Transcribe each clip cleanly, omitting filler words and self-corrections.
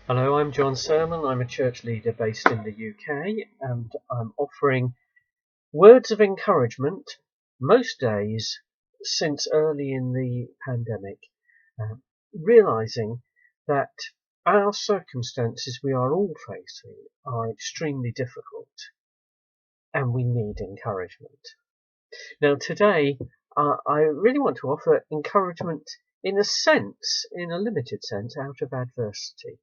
Hello, I'm Jon Sermon. I'm a church leader based in the UK, and I'm offering words of encouragement most days since early in the pandemic, realizing that our circumstances we are all facing are extremely difficult and we need encouragement. Now, today, I really want to offer encouragement in a limited sense, out of adversity.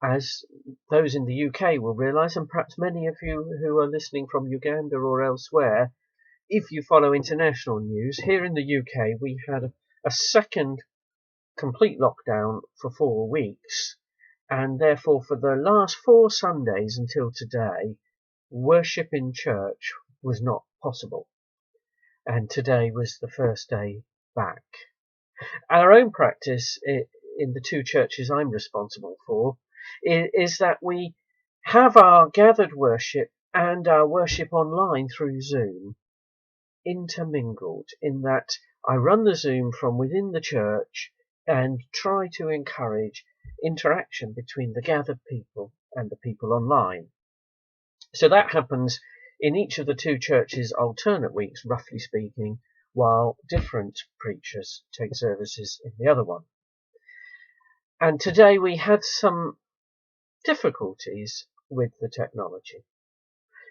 As those in the UK will realise, and perhaps many of you who are listening from Uganda or elsewhere, if you follow international news, here in the UK we had a second complete lockdown for 4 weeks, and therefore for the last 4 Sundays until today, worship in church was not possible. And today was the first day back. Our own practice in the 2 churches I'm responsible for is that we have our gathered worship and our worship online through Zoom intermingled, in that I run the Zoom from within the church and try to encourage interaction between the gathered people and the people online. So that happens in each of the 2 churches alternate weeks, roughly speaking, while different preachers take services in the other one. And today we had some difficulties with the technology.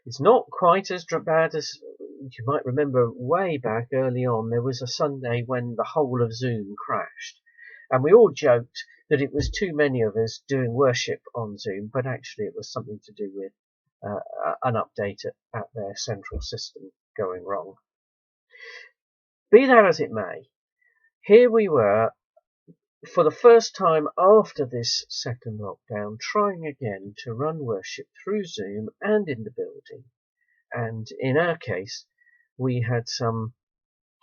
It's not quite as bad as you might remember way back early on. There was a Sunday when the whole of Zoom crashed, and we all joked that it was too many of us doing worship on Zoom, but actually it was something to do with an update at their central system going wrong. Be that as it may, here we were for the first time after this second lockdown, trying again to run worship through Zoom and in the building. And in our case, we had some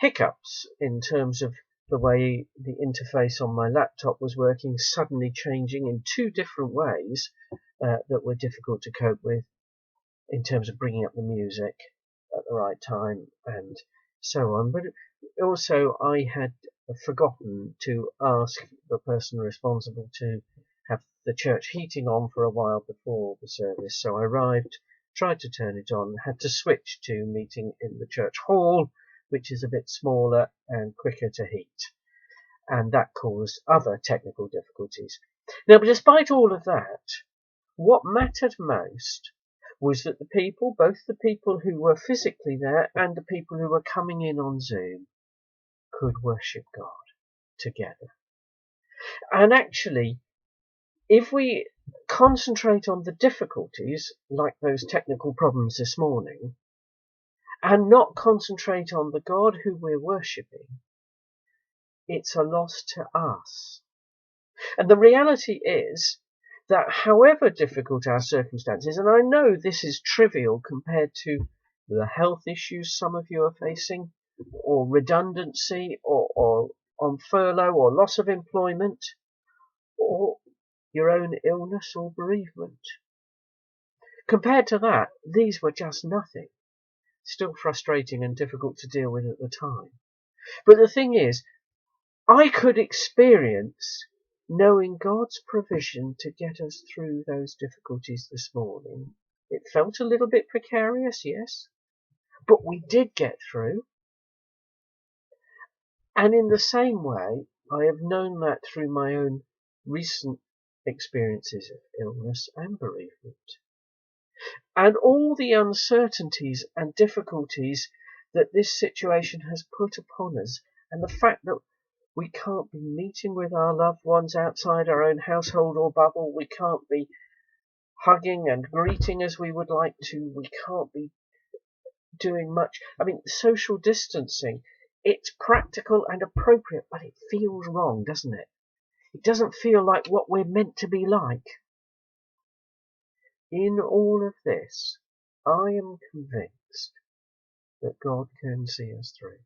hiccups in terms of the way the interface on my laptop was working, suddenly changing in 2 different ways that were difficult to cope with, in terms of bringing up the music at the right time and so on. But also I had forgotten to ask the person responsible to have the church heating on for a while before the service. So I arrived, tried to turn it on, had to switch to meeting in the church hall, which is a bit smaller and quicker to heat. And that caused other technical difficulties. Now, but despite all of that, what mattered most was that the people, both the people who were physically there and the people who were coming in on Zoom, could worship God together. And actually, if we concentrate on the difficulties, like those technical problems this morning, and not concentrate on the God who we're worshipping, it's a loss to us. And the reality is that however difficult our circumstances, and I know this is trivial compared to the health issues some of you are facing, or redundancy, or on furlough, or loss of employment, or your own illness or bereavement. Compared to that, these were just nothing. Still frustrating and difficult to deal with at the time. But the thing is, I could experience knowing God's provision to get us through those difficulties this morning. It felt a little bit precarious, yes, but we did get through. And in the same way, I have known that through my own recent experiences of illness and bereavement. And all the uncertainties and difficulties that this situation has put upon us, and the fact that we can't be meeting with our loved ones outside our own household or bubble. We can't be hugging and greeting as we would like to. We can't be doing much. I mean, social distancing, it's practical and appropriate, but it feels wrong, doesn't it? It doesn't feel like what we're meant to be like. In all of this, I am convinced that God can see us through.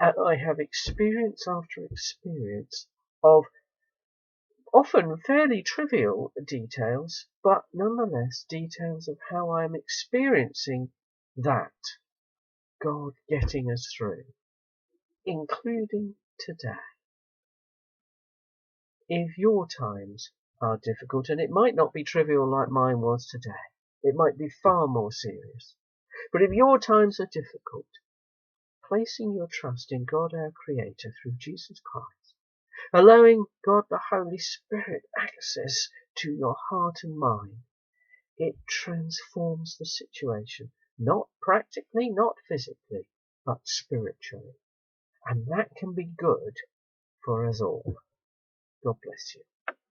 And I have experience after experience of often fairly trivial details, but nonetheless details of how I am experiencing that God getting us through, including today. if your times are difficult, and it might not be trivial like mine was today, it might be far more serious, but if your times are difficult, placing your trust in God our Creator through Jesus Christ, allowing God the Holy Spirit access to your heart and mind, it transforms the situation, not practically, not physically, but spiritually. And that can be good for us all. God bless you.